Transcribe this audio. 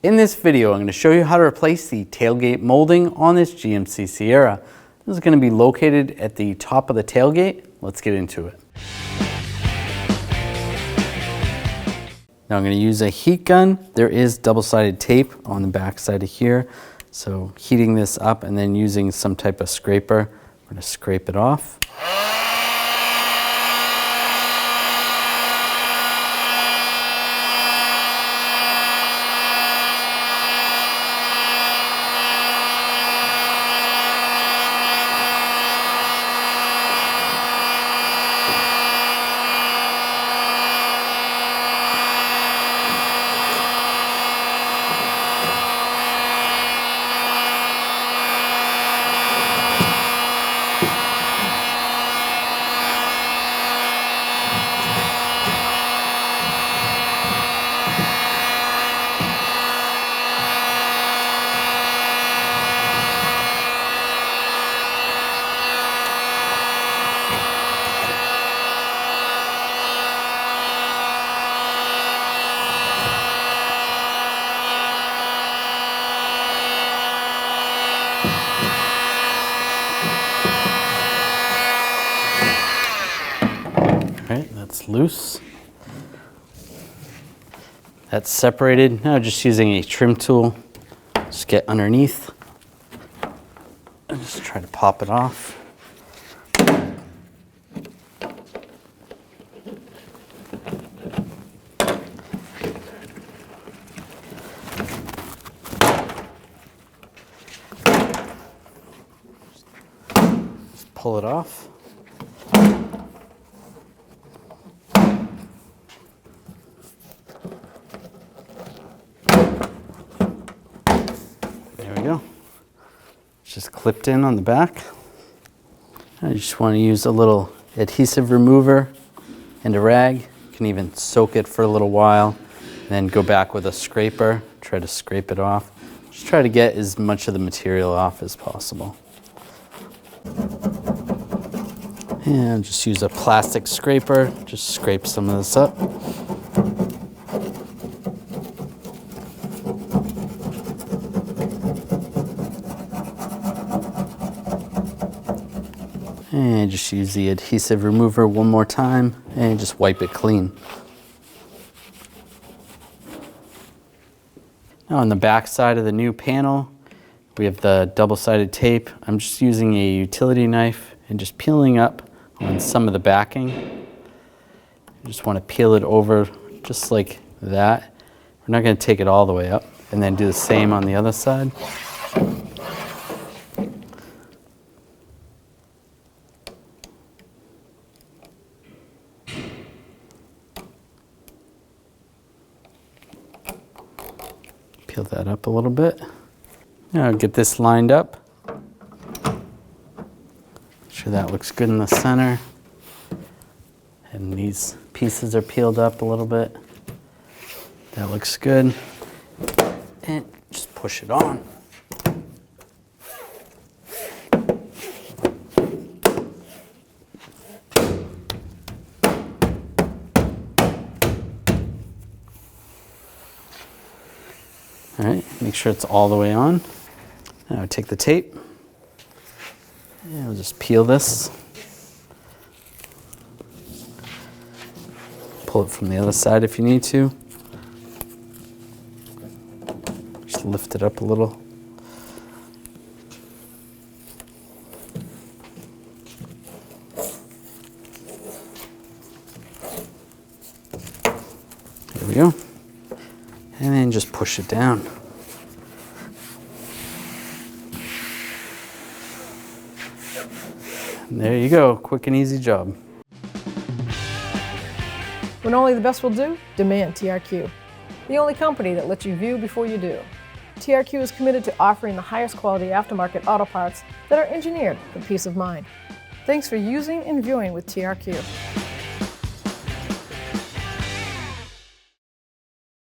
In this video, I'm going to show you how to replace the tailgate molding on this GMC Sierra. This is going to be located at the top of the tailgate. Let's get into it. Now I'm going to use a heat gun. There is double-sided tape on the back side of here. So heating this up and then using some type of scraper, we're going to scrape it off. Alright, that's loose. That's separated. Now just using a trim tool, just get underneath and just try to pop it off. Just pull it off. There we go. It's just clipped in on the back. I just want to use a little adhesive remover and a rag. You can even soak it for a little while, and then go back with a scraper, try to scrape it off. Just try to get as much of the material off as possible. And just use a plastic scraper, just scrape some of this up. And just use the adhesive remover one more time and just wipe it clean. Now on the back side of the new panel, we have the double-sided tape. I'm just using a utility knife and just peeling up on some of the backing. You just want to peel it over just like that. We're not going to take it all the way up, and then do the same on the other side. Peel that up a little bit. Now get this lined up. Make sure that looks good in the center. And these pieces are peeled up a little bit. That looks good. And just push it on. All right, make sure it's all the way on. Now take the tape, and we'll just peel this. Pull it from the other side if you need to. Just lift it up a little. There we go. And then just push it down. And there you go, quick and easy job. When only the best will do, demand TRQ. The only company that lets you view before you do. TRQ is committed to offering the highest quality aftermarket auto parts that are engineered for peace of mind. Thanks for using and viewing with TRQ.